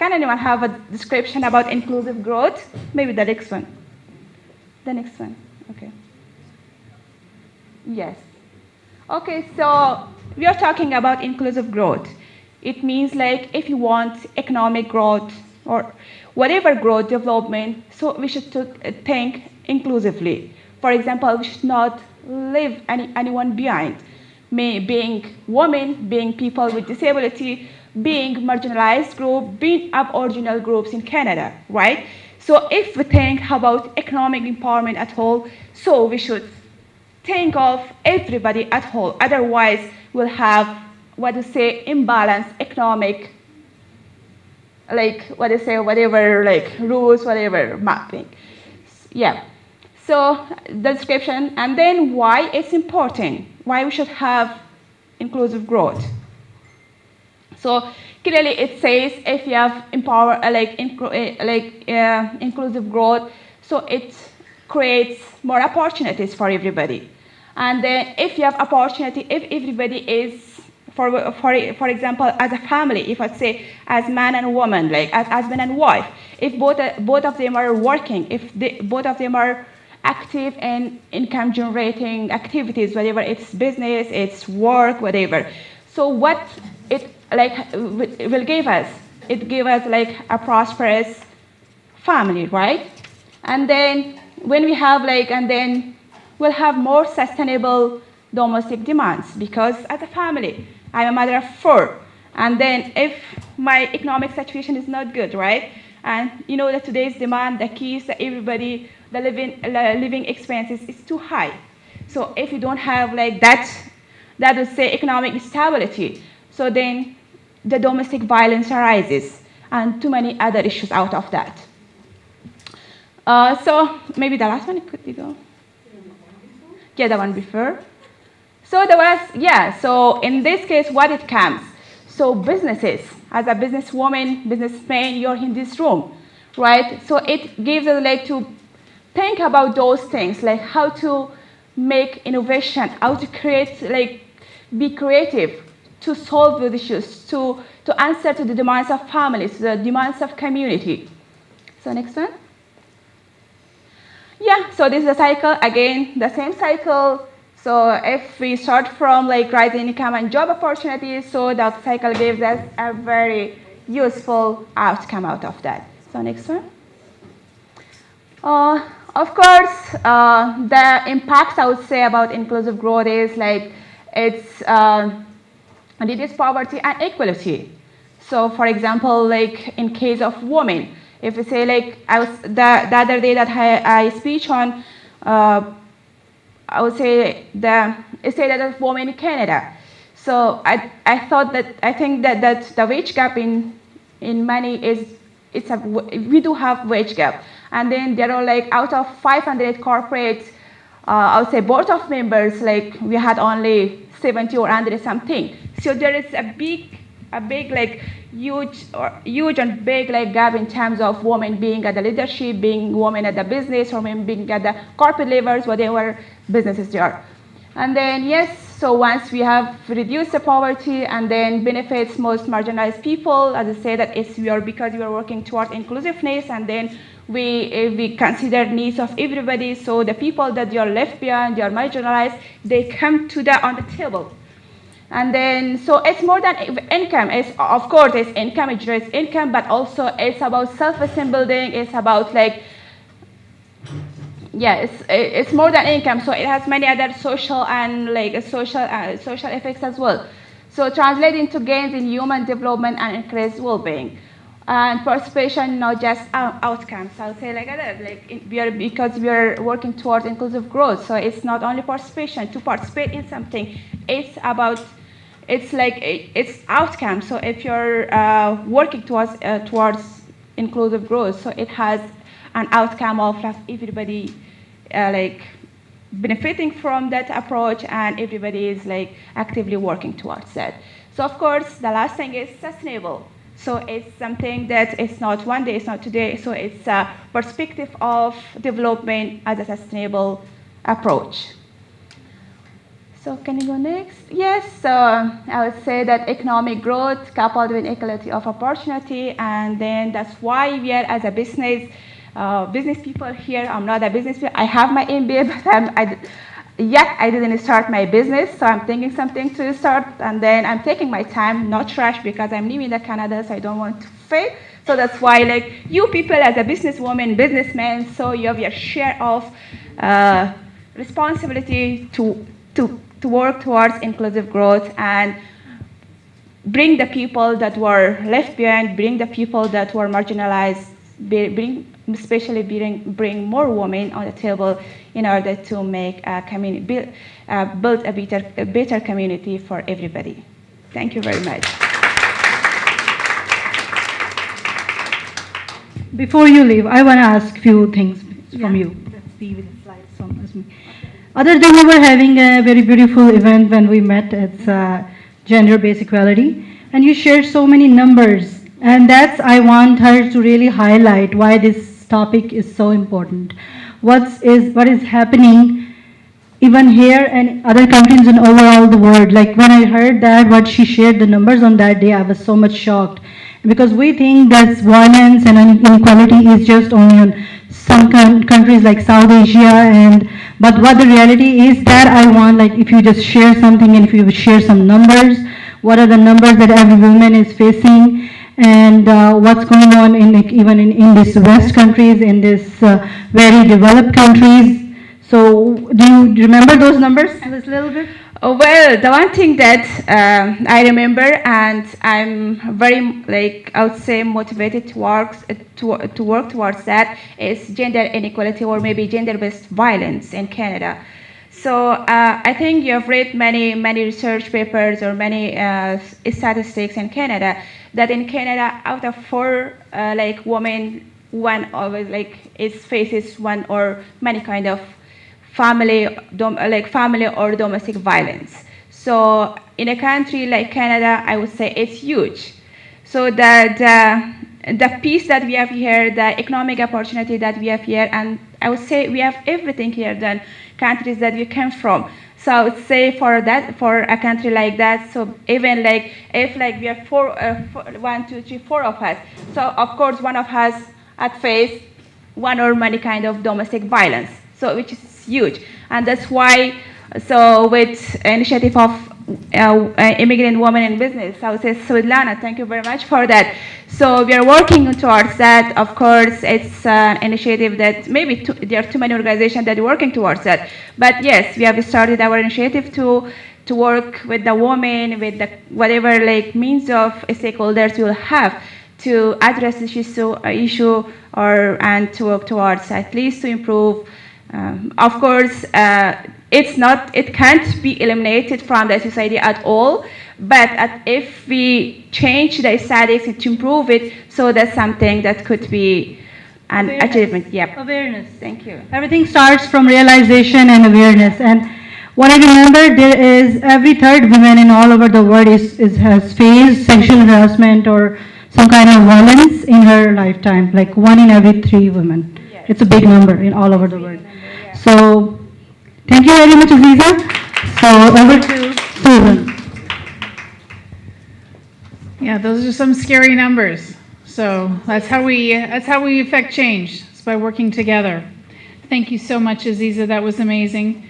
anyone have a description about inclusive growth? Maybe the next one. The next one, okay. Yes. Okay, so we are talking about inclusive growth. It means like if you want economic growth or whatever growth development, so we should think inclusively. For example, we should not leave anyone behind. Being women, being people with disability, being marginalized group, being aboriginal groups in Canada, right? So if we think about economic empowerment at all, so we should think of everybody at all. Otherwise, we'll have imbalanced economic rules, whatever mapping. Yeah. So the description, and then why it's important, why we should have inclusive growth. So clearly it says if you have inclusive growth, so it creates more opportunities for everybody. And then if you have opportunity, if everybody is for example, as a family, if I say as man and woman, like as husband and wife, if both of them are working, if both of them are active in income generating activities, whatever it's business, it's work, whatever. So what it will give us? It gives us like a prosperous family, right? And then when we have and then we'll have more sustainable domestic demands because as a family, I'm a mother of 4. And then if my economic situation is not good, right? And you know that today's demand, the keys that everybody, the living expenses is too high. So if you don't have that would say economic stability. So then the domestic violence arises and too many other issues out of that. So maybe the last one, could you go? Yeah, the one before. So there was, so in this case, what it comes. So businesses, as a businesswoman, businessman, you're in this room, right? So it gives us to think about those things, like how to make innovation, how to create, be creative, to solve those issues, to answer to the demands of families, the demands of community. So next one. Yeah, so this is a cycle, again, the same cycle. So if we start from like rising income and job opportunities, so that cycle gives us a very useful outcome out of that. So next one. Of course, the impacts I would say about inclusive growth is like it's reduce poverty and equality. So, for example, like in case of women, if we say like I was the other day that I speech on, I would say the state of women in Canada. So I think that the wage gap in money is we do have wage gap, and then there are like out of 500 corporate, I would say board of members, like we had only 70 or 100 something. So there is a big like huge and big like gap in terms of women being at the leadership, being women at the business, or women being at the corporate levels, whatever businesses they are. And then yes, so once we have reduced the poverty and then benefits most marginalized people, as I say that it's because we are working towards inclusiveness, and then we consider needs of everybody. So the people that they are left behind, they are marginalized, they come on the table. And then, so it's more than income. It's, of course, it's income, it generates income, but also it's about self-esteem building. It's about like, yeah, it's more than income. So it has many other social and like social effects as well. So translating to gains in human development and increased well-being. And participation, not just outcomes. I would say like that, because we are working towards inclusive growth. So it's not only participation. To participate in something, it's outcomes. So if you're working towards inclusive growth, so it has an outcome of like everybody like benefiting from that approach, and everybody is like actively working towards that. So of course, the last thing is sustainable. So it's something that it's not one day, it's not today. So it's a perspective of development as a sustainable approach. So can you go next? Yes, so I would say that economic growth coupled with equality of opportunity, and then that's why we are as a business people here. I'm not a business person. I have my MBA, but I didn't start my business, so I'm thinking something to start, and then I'm taking my time, not rush, because I'm living in Canada, so I don't want to fail. So that's why, like, you people as a businesswoman, businessman, so you have your share of responsibility to work towards inclusive growth and bring the people that were left behind, bring the people that were marginalized, bring more women on the table in order to make a community, build a better community for everybody. Thank you very much. Before you leave, I want to ask a few things from you. Let's see with the slides from me. Other than we were having a very beautiful event when we met at gender-based equality, and you shared so many numbers, and I want her to really highlight why this topic is so important. What is happening even here and other countries and overall the world. Like when I heard that, what she shared the numbers on that day, I was so much shocked. Because we think that violence and inequality is just only on some countries like South Asia, but what the reality is that I want, like if you just share something and if you share some numbers, what are the numbers that every woman is facing, and what's going on even in these West countries, in this very developed countries. So do you remember those numbers a little bit? Well, the one thing that I remember, and I'm very, I would say, motivated to work towards that, is gender inequality, or maybe gender-based violence in Canada. So I think you have read many research papers or many statistics in Canada that in Canada, out of 4 women, one always faces one or many kind of family or domestic violence. So in a country like Canada, I would say it's huge. So the peace that we have here, the economic opportunity that we have here, and I would say we have everything here than countries that we came from. So I would say for a country like that, so even if we are 4 of us, so of course one of us at face one or many kind of domestic violence. So which is huge, and that's why. So with initiative of immigrant women in business, I would say Svetlana, thank you very much for that. So we are working towards that. Of course, it's an initiative that maybe there are too many organizations that are working towards that. But yes, we have started our initiative to work with the women, with the whatever like means of stakeholders we will have to address this issue or and to work towards at least to improve. Of course, it can't be eliminated from the society at all, but if we change the statistics to improve it, so that's something that could be an achievement. Yep. Awareness. Thank you. Everything starts from realization and awareness. And what I remember, there is every third woman in all over the world has faced sexual harassment or some kind of violence in her lifetime, like 1 in every 3 women. Yes. It's a big number in all over the world. So, thank you very much, Aziza. So, over to Susan. Yeah, those are some scary numbers. So that's how we affect change. It's by working together. Thank you so much, Aziza. That was amazing.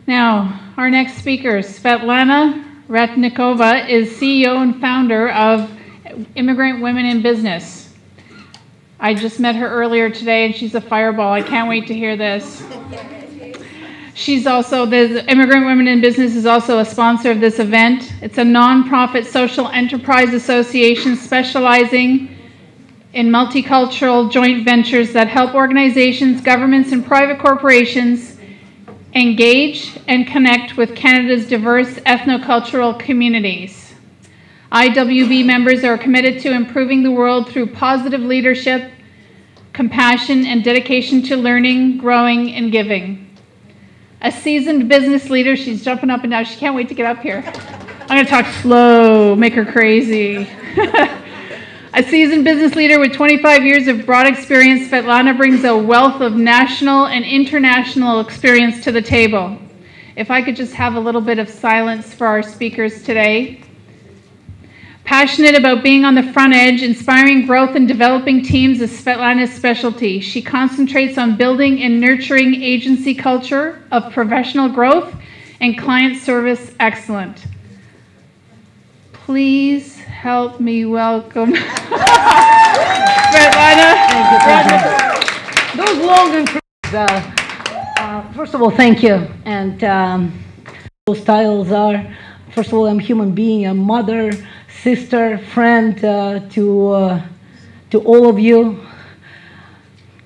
Now, our next speaker, Svetlana Ratnikova, is CEO and founder of Immigrant Women in Business. I just met her earlier today, and she's a fireball. I can't wait to hear this. She's also, the Immigrant Women in Business is also a sponsor of this event. It's a nonprofit social enterprise association specializing in multicultural joint ventures that help organizations, governments, and private corporations engage and connect with Canada's diverse ethnocultural communities. IWB members are committed to improving the world through positive leadership, compassion, and dedication to learning, growing, and giving. A seasoned business leader, she's jumping up and down. She can't wait to get up here. I'm going to talk slow, make her crazy. A seasoned business leader with 25 years of broad experience, Svetlana brings a wealth of national and international experience to the table. If I could just have a little bit of silence for our speakers today. Passionate about being on the front edge, inspiring growth and developing teams is Svetlana's specialty. She concentrates on building and nurturing agency culture of professional growth and client service excellence. Please help me welcome Svetlana. Those long intros. First of all, thank you. And those titles are, first of all, I'm a human being, a mother, sister, friend to all of you.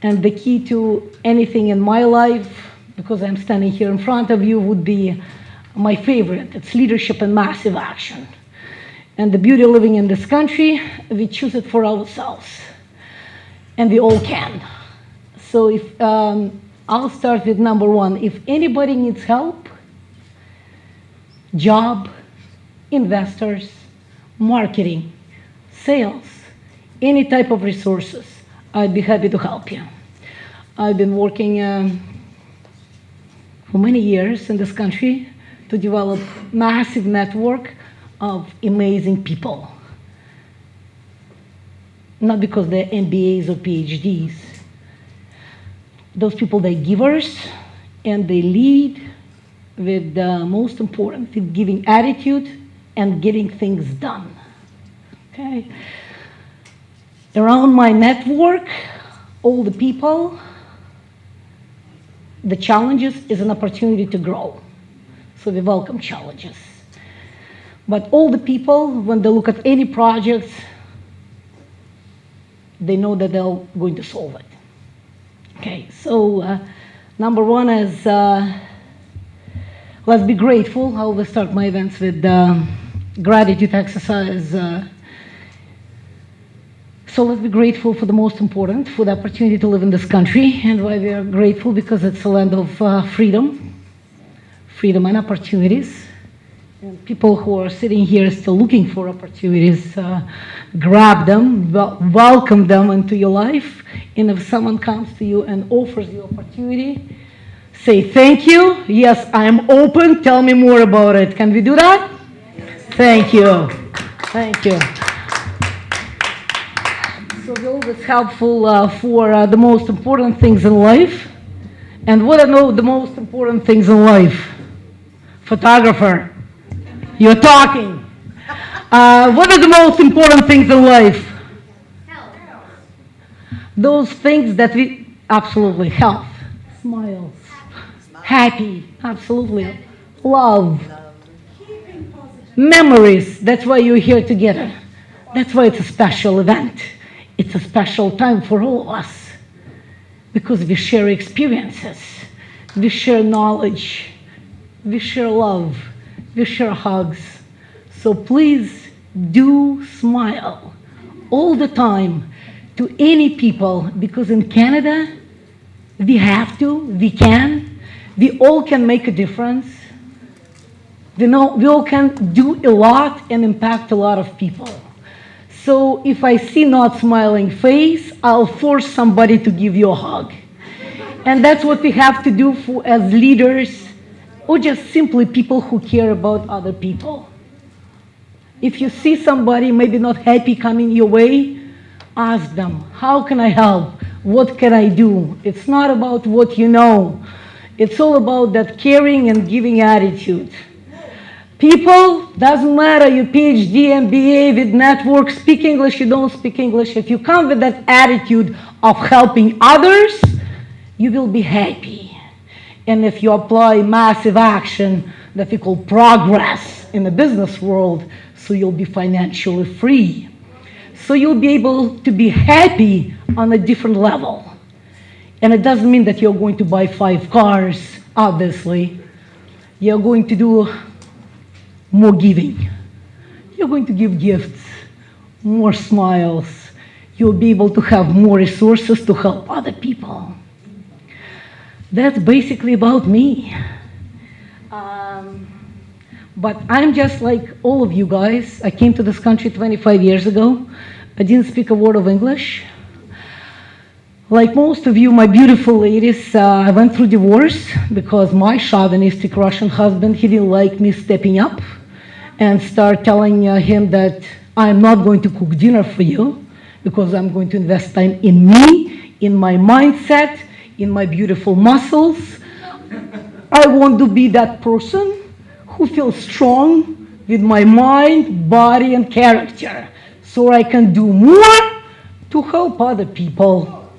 And the key to anything in my life, because I'm standing here in front of you, would be my favorite. It's leadership and massive action. And the beauty of living in this country, we choose it for ourselves. And we all can. So if I'll start with number 1. If anybody needs help, job, investors, marketing, sales, any type of resources, I'd be happy to help you. I've been working for many years in this country to develop massive network of amazing people. Not because they're MBAs or PhDs. Those people, they're givers, and they lead with the most important, with giving attitude and getting things done. Okay? Around my network, all the people, the challenges is an opportunity to grow. So we welcome challenges. But all the people, when they look at any projects, they know that they're going to solve it. Okay, so number 1 is let's be grateful. I always start my events with gratitude exercise. So let's be grateful for the most important, for the opportunity to live in this country. And why we are grateful? Because it's a land of freedom and opportunities. And people who are sitting here still looking for opportunities, grab them, welcome them into your life. And if someone comes to you and offers you opportunity, say thank you. Yes, I am open. Tell me more about it. Can we do that? Yes. Thank you. Thank you. So we're always helpful for the most important things in life. And what are the most important things in life? Photographer, you're talking. What are the most important things in life? Those things that we absolutely health, smiles, happy, absolutely, love, memories. That's why you're here together. That's why it's a special event. It's a special time for all of us because we share experiences, we share knowledge, we share love, we share hugs. So please do smile all the time to any people, because in Canada, we have to, we can, we all can make a difference. We all can do a lot and impact a lot of people. So if I see not smiling face, I'll force somebody to give you a hug. And that's what we have to do as leaders, or just simply people who care about other people. If you see somebody maybe not happy coming your way, ask them, how can I help? What can I do? It's not about what you know. It's all about that caring and giving attitude. People, doesn't matter, you PhD, MBA, with network, speak English, you don't speak English. If you come with that attitude of helping others, you will be happy. And if you apply massive action that we call progress in the business world, so you'll be financially free. So you'll be able to be happy on a different level. And it doesn't mean that you're going to buy 5 cars, obviously. You're going to do more giving. You're going to give gifts, more smiles. You'll be able to have more resources to help other people. That's basically about me. But I'm just like all of you guys. I came to this country 25 years ago. I didn't speak a word of English. Like most of you, my beautiful ladies, I went through divorce because my chauvinistic Russian husband, he didn't like me stepping up and start telling him that I'm not going to cook dinner for you because I'm going to invest time in me, in my mindset, in my beautiful muscles. I want to be that person who feels strong with my mind, body, and character, so I can do more to help other people.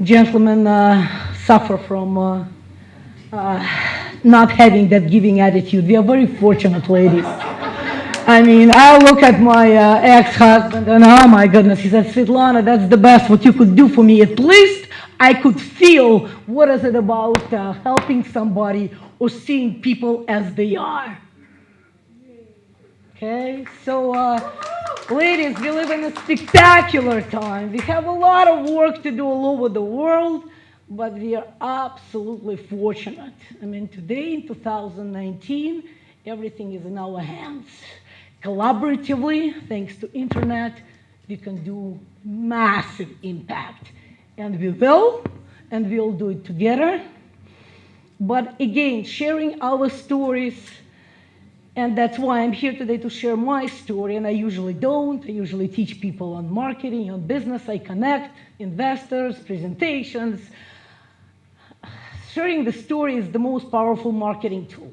Gentlemen suffer from not having that giving attitude. We are very fortunate ladies. I mean, I look at my ex-husband and oh my goodness, he said, Svetlana, that's the best what you could do for me. At least I could feel what is it about helping somebody or seeing people as they are. Okay, so ladies, we live in a spectacular time. We have a lot of work to do all over the world, but we are absolutely fortunate. I mean, today in 2019, everything is in our hands. Collaboratively, thanks to internet, we can do massive impact. And we will, and we'll do it together. But again, sharing our stories, and that's why I'm here today to share my story, and I usually don't. I usually teach people on marketing, on business. I connect investors, presentations. Sharing the story is the most powerful marketing tool.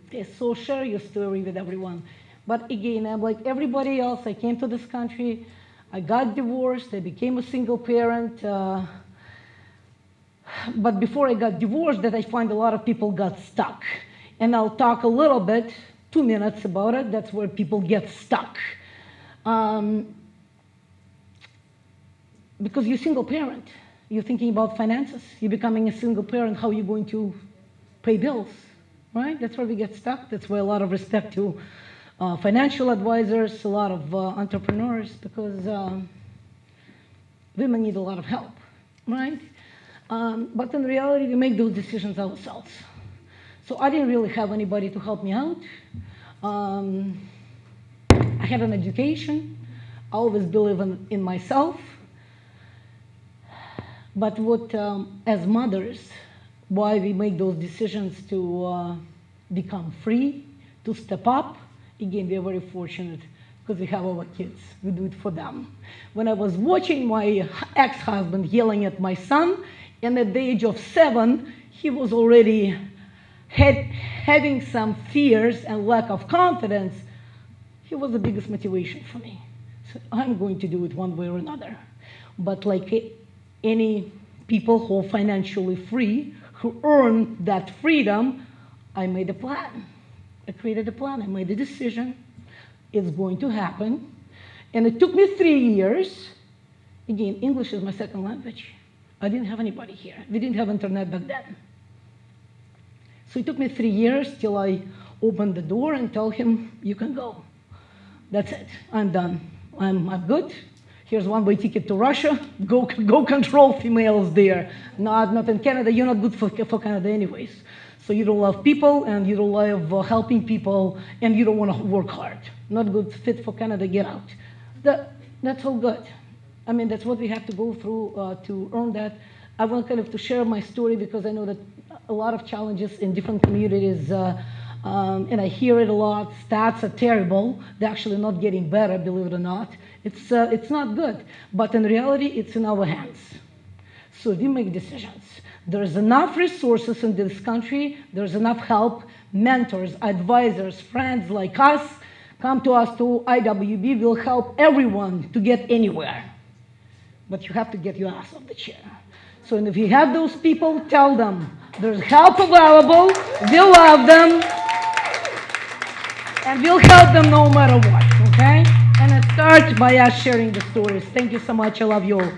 Okay, so share your story with everyone. But again, I'm like everybody else. I came to this country. I got divorced. I became a single parent. But before I got divorced, that I find a lot of people got stuck. And I'll talk a little bit, 2 minutes about it. That's where people get stuck. Because you're a single parent. You're thinking about finances. You're becoming a single parent. How are you going to pay bills? Right? That's where we get stuck. That's why a lot of respect to financial advisors, a lot of entrepreneurs, because women need a lot of help, right? But in reality, we make those decisions ourselves. So I didn't really have anybody to help me out. I had an education. I always believe in myself. But what, as mothers, why we make those decisions to become free, to step up, again, we are very fortunate because we have our kids. We do it for them. When I was watching my ex-husband yelling at my son, and at the age of 7, he was already having some fears and lack of confidence, he was the biggest motivation for me. So I'm going to do it one way or another. But like any people who are financially free, who earn that freedom, I made a plan. I created a plan. I made a decision. It's going to happen. And it took me 3 years. Again, English is my second language. I didn't have anybody here. We didn't have internet back then. So it took me 3 years till I opened the door and told him, you can go. That's it. I'm done. I'm good. Here's one-way ticket to Russia. Go control females there. Not in Canada. You're not good for Canada anyways. So you don't love people, and you don't love helping people, and you don't want to work hard. Not good fit for Canada. Get out. That's all good. I mean, that's what we have to go through to earn that. I want kind of to share my story because I know that a lot of challenges in different communities, and I hear it a lot. Stats are terrible. They're actually not getting better, believe it or not. It's not good. But in reality, it's in our hands. So we make decisions. There's enough resources in this country. There's enough help. Mentors, advisors, friends like us, come to us to IWB. We'll help everyone to get anywhere. But you have to get your ass off the chair. So if you have those people, tell them there's help available. We'll love them. And we'll help them no matter what, okay? And it starts by us sharing the stories. Thank you so much. I love you all.